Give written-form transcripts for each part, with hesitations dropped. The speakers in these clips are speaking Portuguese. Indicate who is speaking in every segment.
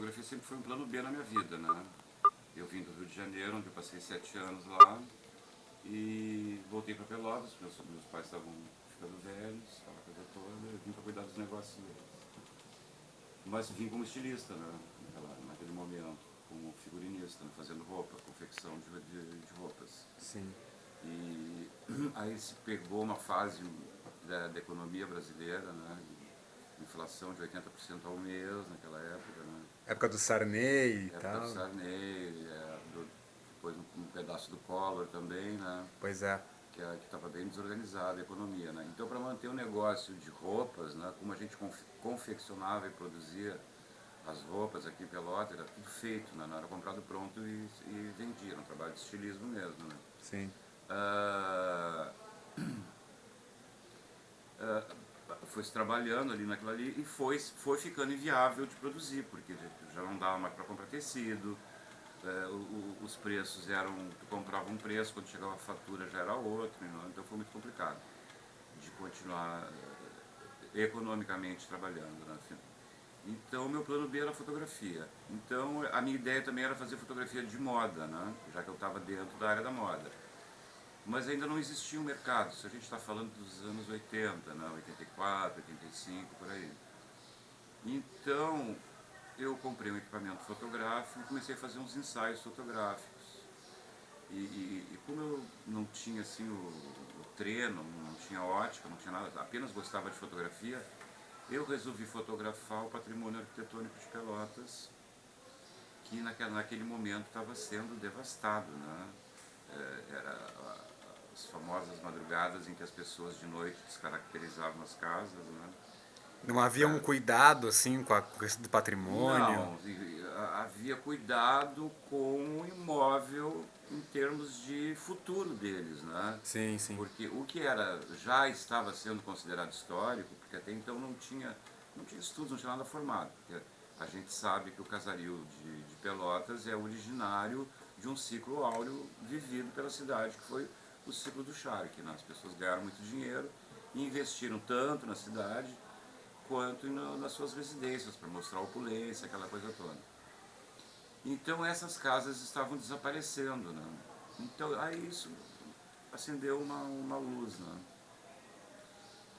Speaker 1: fotografia sempre foi um plano B na minha vida, né? Eu vim do Rio de Janeiro, onde eu passei 7 anos lá, e voltei para Pelotas, meus pais estavam ficando velhos, aquela coisa toda, eu vim para cuidar dos negócios deles. Mas vim como estilista, né? Naquele momento, como figurinista, né? Fazendo roupa, confecção de roupas.
Speaker 2: Sim.
Speaker 1: E aí se pegou uma fase da economia brasileira, né? Inflação de 80% ao mês naquela época, né?
Speaker 2: Época do Sarney e
Speaker 1: Época do
Speaker 2: tal.
Speaker 1: Sarney, depois um pedaço do Collor também, né?
Speaker 2: Pois é.
Speaker 1: Que estava bem desorganizada a economia, né? Então, para manter o negócio de roupas, né? Como a gente confeccionava e produzia as roupas aqui em Pelotas, era tudo feito, né? Não era comprado pronto e vendia, era um trabalho de estilismo mesmo, né?
Speaker 2: Sim.
Speaker 1: Ah, foi se trabalhando ali naquilo ali e foi ficando inviável de produzir, porque já não dava mais para comprar tecido, os preços eram, tu comprava um preço, quando chegava a fatura já era outro, então foi muito complicado de continuar economicamente trabalhando, né? Então meu plano B era fotografia. Então a minha ideia também era fazer fotografia de moda, né? Já que eu estava dentro da área da moda. Mas ainda não existia um mercado, se a gente está falando dos anos 80, né? 84, 85, por aí. Então eu comprei um equipamento fotográfico e comecei a fazer uns ensaios fotográficos. E como eu não tinha assim o treino, não tinha ótica, não tinha nada, apenas gostava de fotografia, eu resolvi fotografar o patrimônio arquitetônico de Pelotas, que naquele momento estava sendo devastado, né? Era as famosas madrugadas em que as pessoas de noite descaracterizavam as casas, né?
Speaker 2: Não havia um cuidado, assim, com a questão do patrimônio.
Speaker 1: Não, havia cuidado com o imóvel em termos de futuro deles, né?
Speaker 2: Sim, sim.
Speaker 1: Porque o que era já estava sendo considerado histórico, porque até então não tinha estudos, não tinha nada formado. Porque a gente sabe que o casario de Pelotas é originário de um ciclo áureo vivido pela cidade, que foi o ciclo do Shark, né? As pessoas ganharam muito dinheiro e investiram tanto na cidade quanto nas suas residências, para mostrar a opulência, aquela coisa toda. Então essas casas estavam desaparecendo, né? Então aí isso acendeu uma luz, né?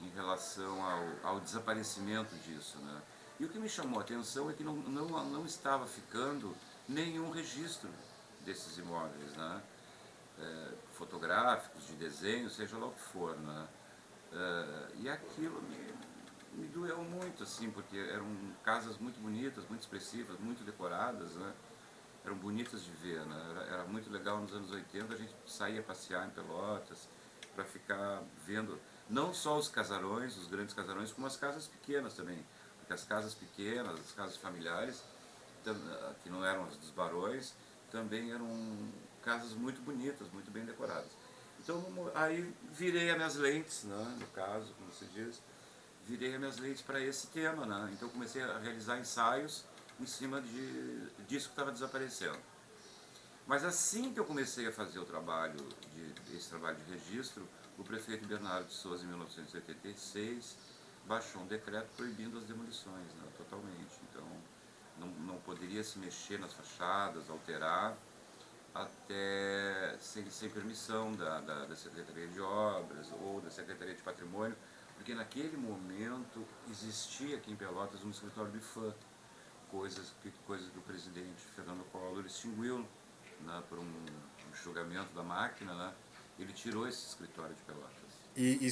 Speaker 1: Em relação ao desaparecimento disso, né? E o que me chamou a atenção é que não estava ficando nenhum registro desses imóveis, né? Fotográficos, de desenho, seja lá o que for, né? E aquilo me doeu muito, assim, porque eram casas muito bonitas, muito expressivas, muito decoradas, né? Eram bonitas de ver, né? Era muito legal nos anos 80, a gente saía passear em Pelotas para ficar vendo não só os casarões, os grandes casarões, como as casas pequenas também. Porque as casas pequenas, as casas familiares, que não eram as dos barões, também eram casas muito bonitas, muito bem decoradas. Então aí virei as minhas lentes, né, no caso, como se diz, virei as minhas lentes para esse tema, né? Então comecei a realizar ensaios em cima disso que estava desaparecendo. Mas assim que eu comecei a fazer esse trabalho de registro, o prefeito Bernardo de Souza, em 1986, baixou um decreto proibindo as demolições, né, totalmente. Então não poderia se mexer nas fachadas, alterar, até sem permissão da Secretaria de Obras ou da Secretaria de Patrimônio, porque naquele momento existia aqui em Pelotas um escritório de fã, coisas que o presidente Fernando Collor extinguiu, né, por um julgamento da máquina, né, ele tirou esse escritório de Pelotas.
Speaker 2: E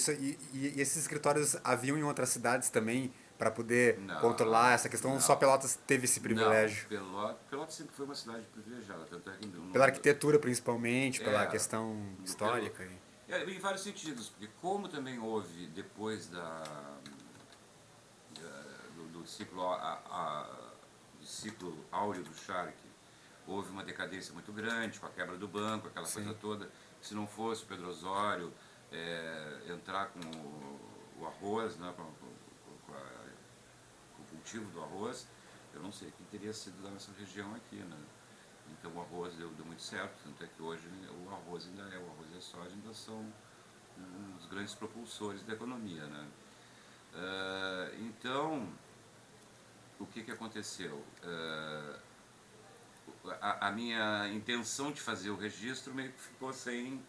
Speaker 2: esses escritórios haviam em outras cidades também para poder controlar
Speaker 1: Não,
Speaker 2: essa questão? Só
Speaker 1: não,
Speaker 2: Pelotas teve esse
Speaker 1: não.
Speaker 2: privilégio?
Speaker 1: Pelotas sempre foi uma cidade privilegiada, tanto é que
Speaker 2: Pela arquitetura, principalmente, pela
Speaker 1: era
Speaker 2: questão
Speaker 1: pelo,
Speaker 2: histórica?
Speaker 1: em vários sentidos, porque como também houve depois do ciclo áureo do Shark, houve uma decadência muito grande com a quebra do banco, aquela coisa
Speaker 2: Sim.
Speaker 1: toda. Se não fosse o Pedro Osório entrar com o arroz, né, com o cultivo do arroz, eu não sei o que teria sido da nossa região aqui, né? Então o arroz deu muito certo, tanto é que hoje o arroz e a soja ainda são um dos grandes propulsores da economia, né? Então o que aconteceu? A minha intenção de fazer o registro meio que ficou sem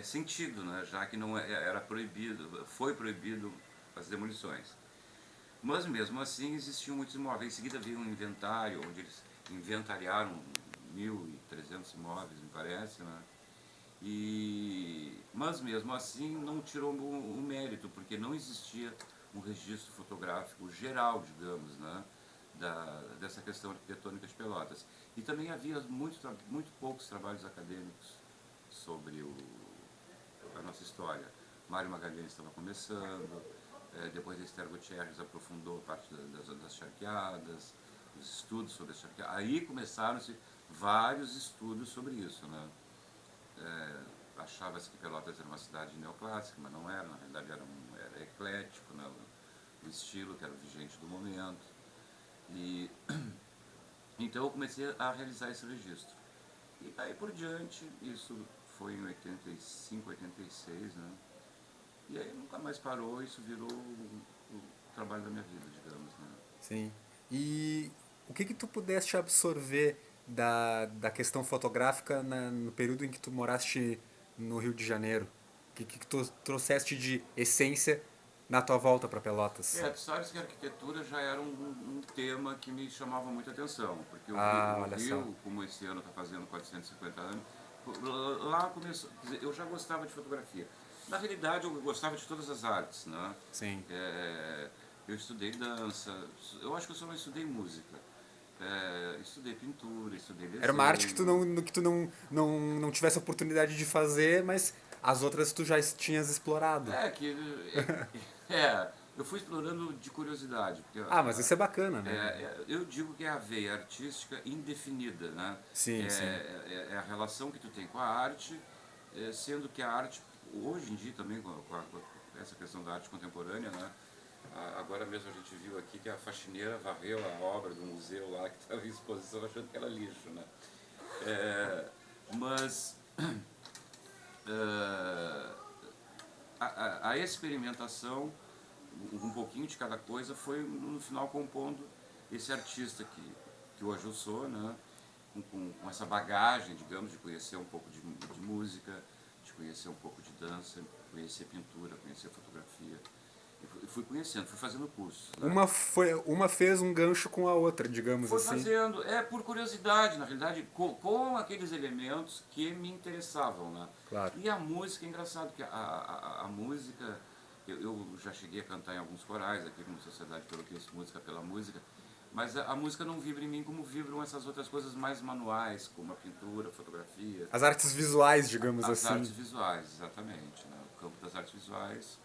Speaker 1: sentido, né? Já que não era proibido, foi proibido as demolições. Mas mesmo assim existiam muitos imóveis. Em seguida veio um inventário, onde eles inventariaram 1.300 imóveis, me parece, né? Mas mesmo assim não tirou o mérito, porque não existia um registro fotográfico geral, digamos, né? Dessa questão arquitetônica de Pelotas. E também havia muito poucos trabalhos acadêmicos sobre a nossa história. Mário Magalhães estava começando, depois Esther Gutierrez aprofundou a parte das charqueadas, os estudos sobre as charqueadas. Aí começaram-se vários estudos sobre isso, né? Achava-se que Pelotas era uma cidade neoclássica, mas não era, na realidade era eclético, né? O estilo que era o vigente do momento. E então eu comecei a realizar esse registro. E daí por diante, isso foi em 85, 86, né? E aí nunca mais parou, isso virou o trabalho da minha vida, digamos, né?
Speaker 2: Sim. E o que tu pudeste absorver da questão fotográfica no período em que tu moraste no Rio de Janeiro? O que tu trouxeste de essência na tua volta para Pelotas?
Speaker 1: Tu sabes que a arquitetura já era um tema que me chamava muita atenção, porque
Speaker 2: Ah,
Speaker 1: o
Speaker 2: olha só.
Speaker 1: Rio, como esse ano está fazendo 450 anos, lá começou, quer dizer, eu já gostava de fotografia. Na realidade, eu gostava de todas as artes, né?
Speaker 2: Sim.
Speaker 1: Eu estudei dança, eu acho que eu só não estudei música. Estudei pintura, estudei
Speaker 2: Era uma arte que tu
Speaker 1: desenho.
Speaker 2: não tivesse oportunidade de fazer, mas as outras tu já tinhas explorado.
Speaker 1: É, que. É, eu fui explorando de curiosidade. Porque,
Speaker 2: Ah, mas isso é bacana, né?
Speaker 1: eu digo que é a veia artística indefinida, né?
Speaker 2: Sim, sim.
Speaker 1: É a relação que tu tem com a arte, sendo que a arte, hoje em dia também, com essa questão da arte contemporânea, né? Agora mesmo a gente viu aqui que a faxineira varreu a obra do museu lá que estava em exposição achando que era lixo, né? Mas a experimentação, um pouquinho de cada coisa, foi no final compondo esse artista que hoje eu sou, né? Com essa bagagem, digamos, de conhecer um pouco de música, de conhecer um pouco de dança, conhecer pintura, conhecer fotografia. E fui conhecendo, fui fazendo cursos. Né?
Speaker 2: Uma fez um gancho com a outra, digamos
Speaker 1: Foi
Speaker 2: assim.
Speaker 1: fazendo, por curiosidade, na realidade, com aqueles elementos que me interessavam, né?
Speaker 2: Claro.
Speaker 1: E a música, é engraçado, que a música, eu já cheguei a cantar em alguns corais aqui como Sociedade pelo que Música pela Música, mas a música não vibra em mim como vibram essas outras coisas mais manuais, como a pintura, a fotografia.
Speaker 2: As artes visuais, digamos
Speaker 1: As
Speaker 2: assim.
Speaker 1: artes visuais, exatamente. Né? O campo das artes visuais,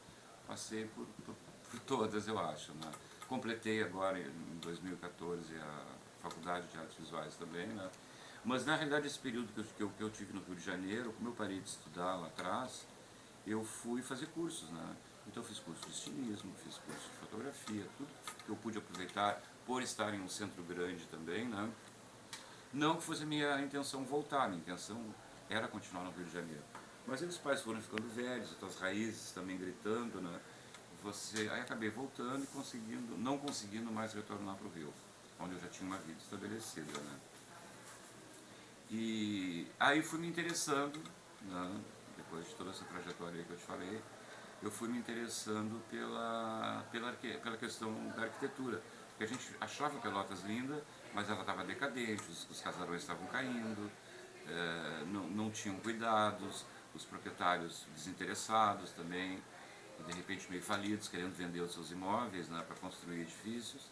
Speaker 1: passei por todas, eu acho. Né? Completei agora, em 2014, a Faculdade de Artes Visuais também. Né? Mas, na realidade, esse período que eu tive no Rio de Janeiro, como eu parei de estudar lá atrás, eu fui fazer cursos. Né? Então, eu fiz curso de estilismo, fiz curso de fotografia, tudo que eu pude aproveitar por estar em um centro grande também. Né? Não que fosse a minha intenção voltar, a minha intenção era continuar no Rio de Janeiro. Mas aí os pais foram ficando velhos, as raízes também gritando, né? Aí acabei voltando e não conseguindo mais retornar para o Rio, onde eu já tinha uma vida estabelecida, né? E aí fui me interessando, né? Depois de toda essa trajetória que eu te falei, eu fui me interessando pela questão da arquitetura. Porque a gente achava Pelotas linda, mas ela estava decadente, os casarões estavam caindo, não tinham cuidados, os proprietários desinteressados também, de repente meio falidos, querendo vender os seus imóveis, né, para construir edifícios.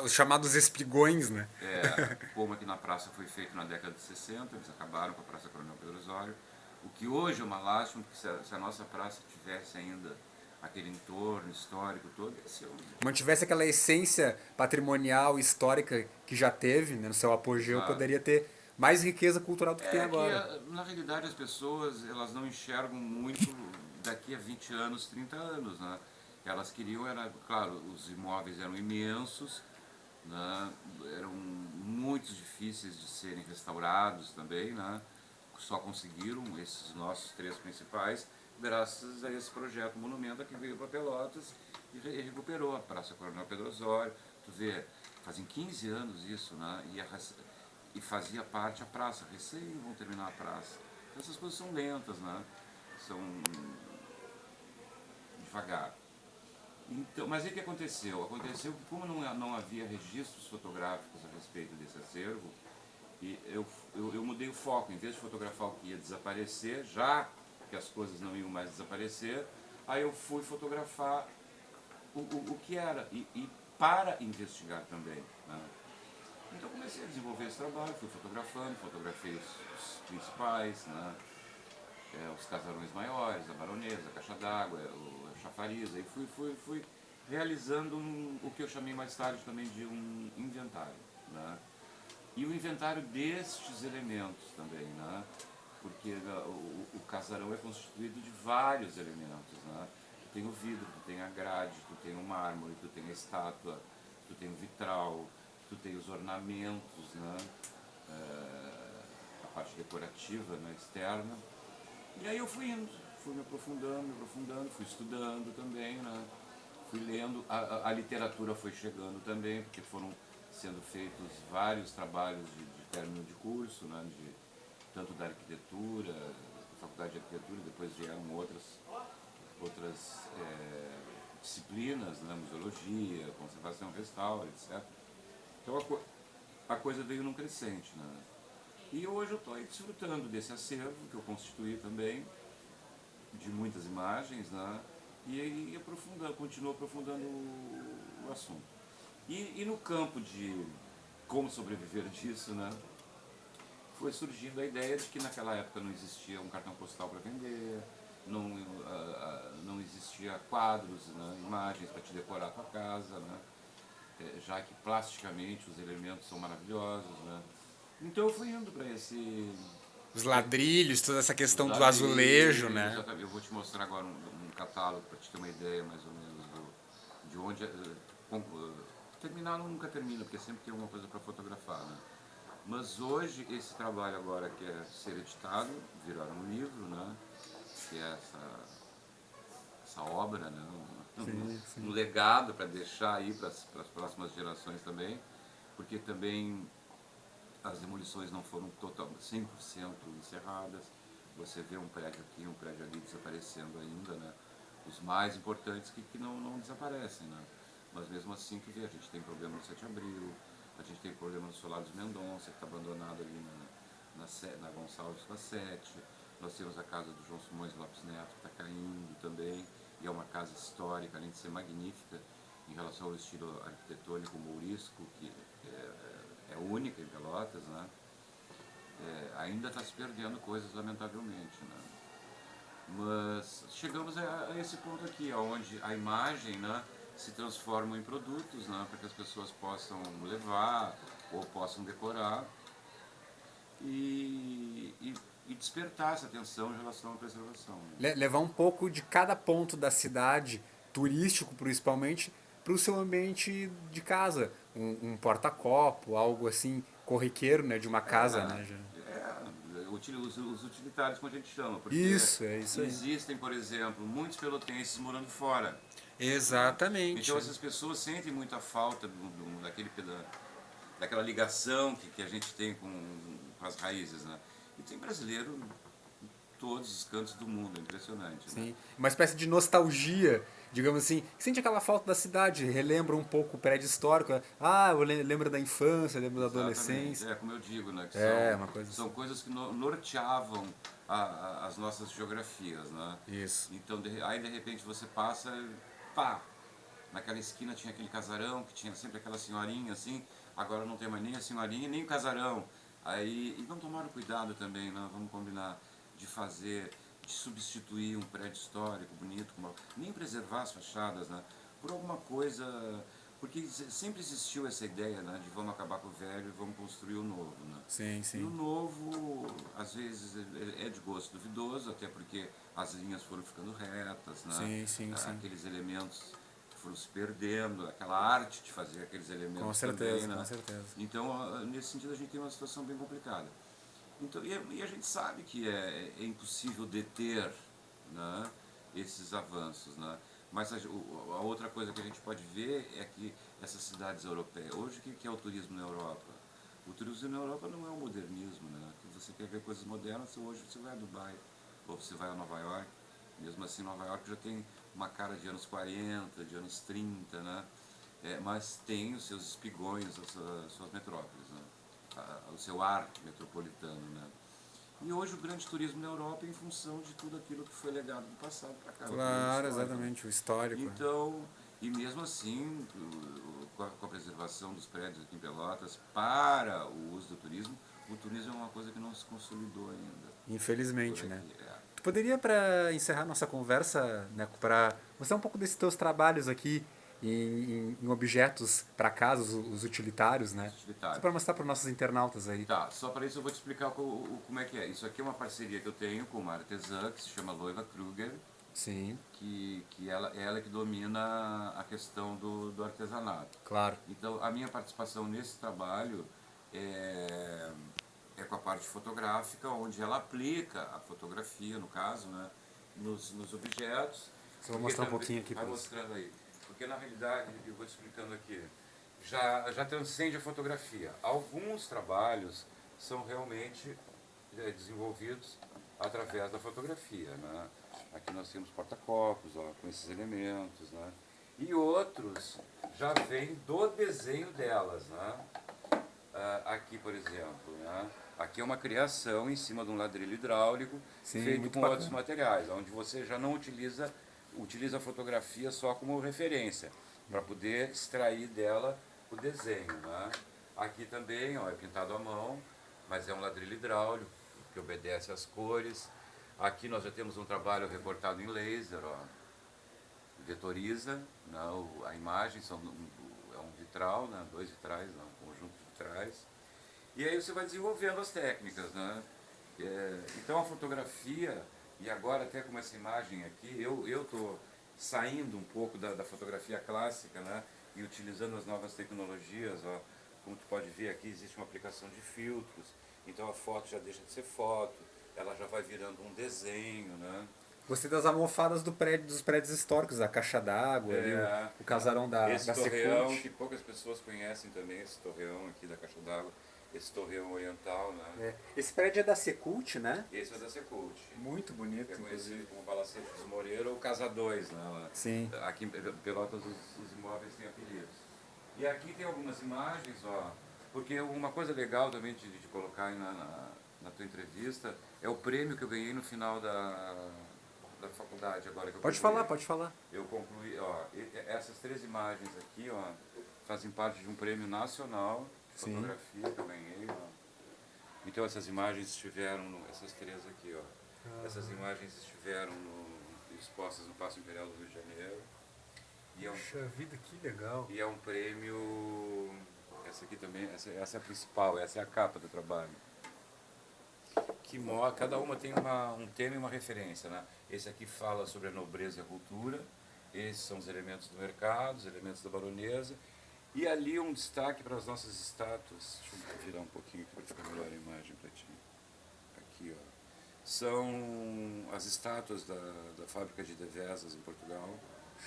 Speaker 2: Os chamados espigões, né?
Speaker 1: Como aqui na praça foi feito na década de 60, eles acabaram com a Praça Coronel Pedro Osório. O que hoje é uma lástima, porque se a nossa praça tivesse ainda aquele entorno histórico todo, ia ser
Speaker 2: Mantivesse aquela essência patrimonial, histórica que já teve, né, no seu apogeu,
Speaker 1: Exato.
Speaker 2: poderia ter mais riqueza cultural do que tem
Speaker 1: É que,
Speaker 2: agora.
Speaker 1: na realidade, as pessoas elas não enxergam muito daqui a 20 anos, 30 anos, né? Elas queriam, claro, os imóveis eram imensos, né? Eram muito difíceis de serem restaurados também, né? Só conseguiram esses nossos três principais graças a esse projeto Monumenta que veio para Pelotas e recuperou a Praça Coronel Pedro Osório, Tu vê, fazem 15 anos isso, né? E fazia parte a praça, recém vão terminar a praça. Então, essas coisas são lentas, né? São devagar. Então, mas aí o que aconteceu? Aconteceu que como não havia registros fotográficos a respeito desse acervo, e eu mudei o foco. Em vez de fotografar o que ia desaparecer, já que as coisas não iam mais desaparecer, aí eu fui fotografar o que era, e para investigar também, né? Então comecei a desenvolver esse trabalho, fui fotografando, fotografei os principais, né? Os casarões maiores, a baronesa, a caixa d'água, a chafariz, e fui realizando o que eu chamei mais tarde também de um inventário, né? E o inventário destes elementos também, né? Porque o casarão é constituído de vários elementos, né? Tu tem o vidro, tu tem a grade, tu tem o mármore, tu tem a estátua, tu tem o vitral, tu tem os ornamentos, né? A parte decorativa, né? Externa. E aí eu fui indo, fui me aprofundando, fui estudando também, né? Fui lendo, a literatura foi chegando também, porque foram sendo feitos vários trabalhos de término de curso, né? Tanto da arquitetura, da faculdade de arquitetura, depois vieram outras disciplinas, né? Museologia, conservação, restauro, etc. Então a coisa veio num crescente, né? E hoje eu estou desfrutando desse acervo que eu constituí também, de muitas imagens, né? E continuo aprofundando o assunto. E no campo de como sobreviver disso, né? Foi surgindo a ideia de que naquela época não existia um cartão postal para vender, não existia quadros, né? Imagens para te decorar a tua casa, né? Já que plasticamente os elementos são maravilhosos, né? Então eu fui indo para
Speaker 2: Os ladrilhos, toda essa
Speaker 1: os
Speaker 2: questão do azulejo,
Speaker 1: ladrilhos.
Speaker 2: né?
Speaker 1: Eu vou te mostrar agora um catálogo para te ter uma ideia mais ou menos de onde terminar nunca termina, porque sempre tem alguma coisa para fotografar, né? Mas hoje esse trabalho agora quer ser editado, virar um livro, né? Que é essa obra, né?
Speaker 2: Sim,
Speaker 1: Um
Speaker 2: sim.
Speaker 1: legado para deixar aí para as próximas gerações também, porque também as demolições não foram 100% encerradas. Você vê um prédio aqui, um prédio ali desaparecendo ainda, né? Os mais importantes que não desaparecem, né? Mas mesmo assim, tu vê, a gente tem problema no 7 de Abril, a gente tem problema no Solar dos Mendonça, que está abandonado ali na Gonçalves com a 7. Nós temos a casa do João Simões Lopes Neto, que está caindo também, e é uma casa histórica, além de ser magnífica em relação ao estilo arquitetônico mourisco, que é única em Pelotas, né? Ainda está se perdendo coisas, lamentavelmente, né? Mas chegamos a esse ponto aqui, onde a imagem, né, se transforma em produtos, né, para que as pessoas possam levar ou possam decorar e despertar essa atenção em relação à preservação, né?
Speaker 2: Levar um pouco de cada ponto da cidade, turístico principalmente, para o seu ambiente de casa. Um porta-copo, algo assim, corriqueiro, né, de uma casa, né? Já.
Speaker 1: Os utilitários, como a gente chama, porque
Speaker 2: Isso, é isso aí.
Speaker 1: existem, por exemplo, muitos pelotenses morando fora, né? Então
Speaker 2: Exatamente.
Speaker 1: essas pessoas sentem muita falta daquela ligação que a gente tem com as raízes, né? E tem brasileiro em todos os cantos do mundo, é impressionante, né?
Speaker 2: Sim. Uma espécie de nostalgia, digamos assim. Sente aquela falta da cidade, relembra um pouco o prédio histórico. Ah, eu lembro da infância, lembro da
Speaker 1: Exatamente,
Speaker 2: adolescência.
Speaker 1: como eu digo, né? Que
Speaker 2: É, uma coisa
Speaker 1: são
Speaker 2: assim.
Speaker 1: coisas que norteavam as nossas geografias, né?
Speaker 2: Isso.
Speaker 1: Então, aí de repente você passa, pá, naquela esquina tinha aquele casarão que tinha sempre aquela senhorinha assim, agora não tem mais nem a senhorinha nem o casarão. Aí, e não tomaram cuidado também, né? Vamos combinar de substituir um prédio histórico bonito, nem preservar as fachadas, né? Por alguma coisa, porque sempre existiu essa ideia, né? De vamos acabar com o velho e vamos construir o novo, né?
Speaker 2: Sim,
Speaker 1: E o
Speaker 2: sim.
Speaker 1: novo, às vezes, é de gosto duvidoso, até porque as linhas foram ficando retas, né?
Speaker 2: Sim, sim, sim.
Speaker 1: Aqueles elementos foram se perdendo, aquela arte de fazer aqueles
Speaker 2: Com
Speaker 1: elementos também,
Speaker 2: certeza, com
Speaker 1: né?
Speaker 2: certeza.
Speaker 1: Então, nesse sentido, a gente tem uma situação bem complicada. Então, e a gente sabe que é impossível deter, né, esses avanços, né? Mas a outra coisa que a gente pode ver é que essas cidades europeias. Hoje, o que é o turismo na Europa? O turismo na Europa não é o modernismo, né? Se você quer ver coisas modernas, hoje você vai a Dubai, ou você vai a Nova York. Mesmo assim, Nova York já tem uma cara de anos 40, de anos 30, né? Mas tem os seus espigões, as suas metrópoles, né? O seu ar metropolitano, né? E hoje o grande turismo na Europa é em função de tudo aquilo que foi legado do passado para cá, o turismo
Speaker 2: Claro,
Speaker 1: histórico, né?
Speaker 2: exatamente, o histórico.
Speaker 1: Então, e mesmo assim, com a preservação dos prédios aqui em Pelotas para o uso do turismo, o turismo é uma coisa que não se consolidou ainda por
Speaker 2: Infelizmente, né?
Speaker 1: aqui.
Speaker 2: Tu poderia, para encerrar nossa conversa, né, para mostrar um pouco desses teus trabalhos aqui em objetos para casa, os utilitários, né? Só
Speaker 1: Utilitário.
Speaker 2: para mostrar para os nossos internautas aí.
Speaker 1: Tá, só para isso eu vou te explicar como é que é. Isso aqui é uma parceria que eu tenho com uma artesã que se chama Loiva Kruger,
Speaker 2: Sim,
Speaker 1: que ela que domina a questão do artesanato.
Speaker 2: claro.
Speaker 1: Então, a minha participação nesse trabalho é com a parte fotográfica, onde ela aplica a fotografia, no caso, né, nos objetos.
Speaker 2: Só vou
Speaker 1: Porque
Speaker 2: mostrar um
Speaker 1: também-
Speaker 2: pouquinho aqui
Speaker 1: Vai
Speaker 2: para você.
Speaker 1: mostrando aí. Porque, na realidade, eu vou te explicando aqui, já transcende a fotografia. Alguns trabalhos são realmente desenvolvidos através da fotografia, né? Aqui nós temos porta-copos, ó, com esses elementos, né? E outros já vêm do desenho delas, né? Aqui, por exemplo, né? Aqui é uma criação em cima de um ladrilho hidráulico
Speaker 2: Sim,
Speaker 1: feito
Speaker 2: muito
Speaker 1: com
Speaker 2: bacana.
Speaker 1: outros materiais, onde você já não utiliza a fotografia só como referência, para poder extrair dela o desenho, né? Aqui também, ó, é pintado à mão, mas é um ladrilho hidráulico que obedece às cores. Aqui nós já temos um trabalho recortado em laser, ó, vetoriza, né, a imagem, é um vitral, né, dois vitrais, né, um conjunto de vitrais. E aí você vai desenvolvendo as técnicas, né? Então a fotografia, e agora até com essa imagem aqui, eu estou saindo um pouco da fotografia clássica, né? E utilizando as novas tecnologias, ó, como tu pode ver aqui, existe uma aplicação de filtros, então a foto já deixa de ser foto, ela já vai virando um desenho, né?
Speaker 2: Gostei das almofadas dos prédios históricos, a caixa d'água, ali, o casarão
Speaker 1: Esse
Speaker 2: da
Speaker 1: torreão,
Speaker 2: Secult.
Speaker 1: que poucas pessoas conhecem também, esse torreão aqui da Caixa d'Água, esse torreão oriental, né?
Speaker 2: É. Esse prédio é da Secult, né?
Speaker 1: Esse é da Secult,
Speaker 2: Muito
Speaker 1: que
Speaker 2: bonito,
Speaker 1: é conhecido
Speaker 2: inclusive.
Speaker 1: como Palacete dos Moreira ou Casa 2, né?
Speaker 2: Sim.
Speaker 1: Aqui em Pelotas os imóveis têm apelidos. E aqui tem algumas imagens, ó, porque uma coisa legal também de colocar aí na tua entrevista é o prêmio que eu ganhei no final da faculdade, agora que eu
Speaker 2: Pode
Speaker 1: concluí.
Speaker 2: falar, pode falar.
Speaker 1: Eu concluí, ó, essas três imagens aqui, ó, fazem parte de um prêmio nacional de
Speaker 2: Sim.
Speaker 1: fotografia que eu ganhei, ó. Então essas imagens estiveram, essas três aqui, ó, essas imagens estiveram expostas no Paço Imperial do Rio de Janeiro. E
Speaker 2: Puxa vida, que legal.
Speaker 1: e é um prêmio, essa aqui também, essa é a principal, essa é a capa do trabalho. Cada uma tem um tema e uma referência, né? Esse aqui fala sobre a nobreza e a cultura, esses são os elementos do mercado, os elementos da baronesa, e ali um destaque para as nossas estátuas. Deixa eu virar um pouquinho aqui para ficar melhor a imagem para ti. Aqui, ó. São as estátuas da fábrica de Devesas em Portugal.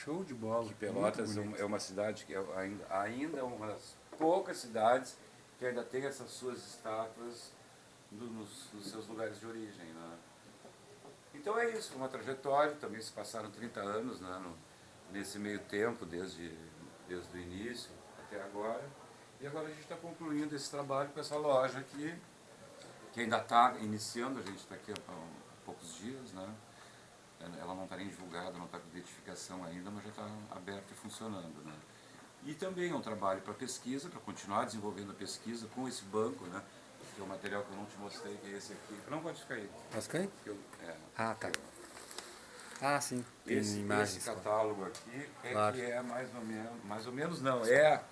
Speaker 2: Show de bola.
Speaker 1: Que Pelotas
Speaker 2: Muito bonito.
Speaker 1: é uma cidade que ainda é uma das poucas cidades que ainda tem essas suas estátuas nos seus lugares de origem, né? Então é isso, uma trajetória, também se passaram 30 anos, né, nesse meio tempo, desde o início até agora. E agora a gente está concluindo esse trabalho com essa loja aqui, que ainda está iniciando, a gente está aqui há poucos dias, né? Ela não está nem divulgada, não está com identificação ainda, mas já está aberta e funcionando, né? E também é um trabalho para pesquisa, para continuar desenvolvendo a pesquisa com esse banco, né? Que é o material que eu não te mostrei, que é esse aqui. Não pode ficar aí.
Speaker 2: Posso cair? Ah, tá.
Speaker 1: Aqui,
Speaker 2: Ah, sim. Tem
Speaker 1: esse
Speaker 2: imagens.
Speaker 1: catálogo aqui
Speaker 2: Claro.
Speaker 1: que é mais ou menos não, é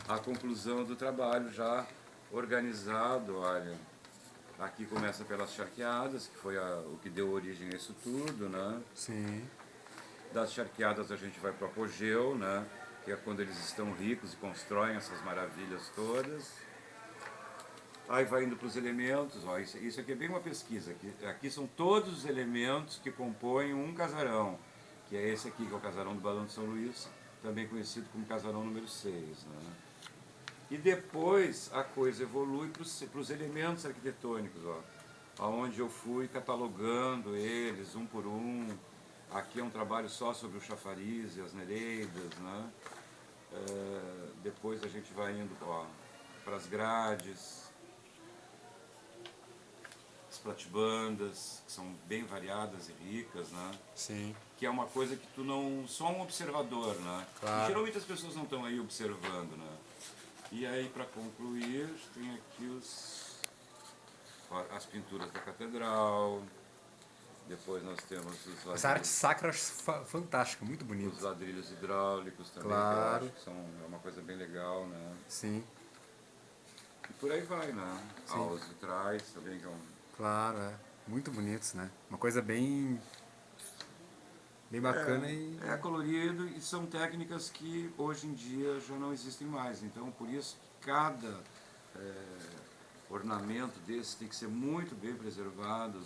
Speaker 1: a conclusão do trabalho já organizado, olha. Aqui começa pelas charqueadas, que foi o que deu origem a isso tudo, né?
Speaker 2: Sim.
Speaker 1: Das charqueadas a gente vai para o apogeu, né? Que é quando eles estão ricos e constroem essas maravilhas todas. Aí vai indo para os elementos, ó, isso aqui é bem uma pesquisa. Aqui são todos os elementos que compõem um casarão, que é esse aqui, que é o casarão do Balão de São Luís, também conhecido como Casarão número 6, né? E depois a coisa evolui para os elementos arquitetônicos, ó, onde eu fui catalogando eles um por um. Aqui é um trabalho só sobre o chafariz e as nereidas, né? Depois a gente vai indo para as grades, as platibandas, que são bem variadas e ricas, né?
Speaker 2: Sim.
Speaker 1: Que é uma coisa que tu não... Só um observador, né?
Speaker 2: Claro.
Speaker 1: E geralmente as pessoas não estão aí observando, né? E aí, para concluir, tem aqui as pinturas da catedral. Depois nós temos os ladrilhos,
Speaker 2: Essa arte sacra eu acho fantástica, muito
Speaker 1: os
Speaker 2: bonito.
Speaker 1: ladrilhos hidráulicos também,
Speaker 2: Claro.
Speaker 1: que eu acho que são uma coisa bem legal, né?
Speaker 2: Sim,
Speaker 1: E por aí vai, né?
Speaker 2: Sim.
Speaker 1: Aulas vitrais também, que é um...
Speaker 2: claro, é. Muito bonitos, né? Uma coisa bem bacana e...
Speaker 1: É colorido e são técnicas que hoje em dia já não existem mais. Então, por isso, cada ornamento desse tem que ser muito bem preservado,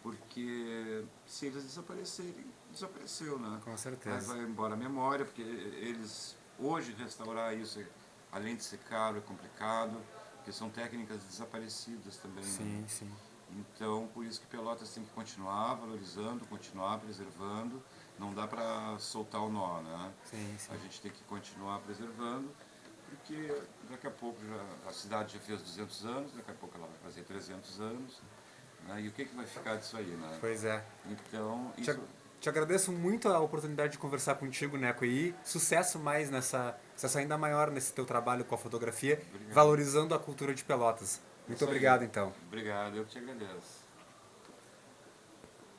Speaker 1: porque se eles desaparecerem, desapareceu, né?
Speaker 2: Com
Speaker 1: Aí
Speaker 2: certeza.
Speaker 1: vai embora a memória, porque eles, hoje, restaurar isso, além de ser caro, é complicado, porque são técnicas desaparecidas também, né?
Speaker 2: Sim, sim.
Speaker 1: Então, por isso que Pelotas tem que continuar valorizando, continuar preservando. Não dá para soltar o nó, né?
Speaker 2: Sim, sim.
Speaker 1: A gente tem que continuar preservando, porque daqui a pouco a cidade já fez 200 anos, daqui a pouco ela vai fazer 300 anos, né? E o que vai ficar disso aí, né?
Speaker 2: Pois é.
Speaker 1: Então,
Speaker 2: Te,
Speaker 1: isso...
Speaker 2: te agradeço muito a oportunidade de conversar contigo, Neco, e sucesso mais sucesso ainda maior nesse teu trabalho com a fotografia,
Speaker 1: Obrigado.
Speaker 2: valorizando a cultura de Pelotas. Muito
Speaker 1: Isso aí.
Speaker 2: obrigado, então.
Speaker 1: Obrigado, eu que te agradeço.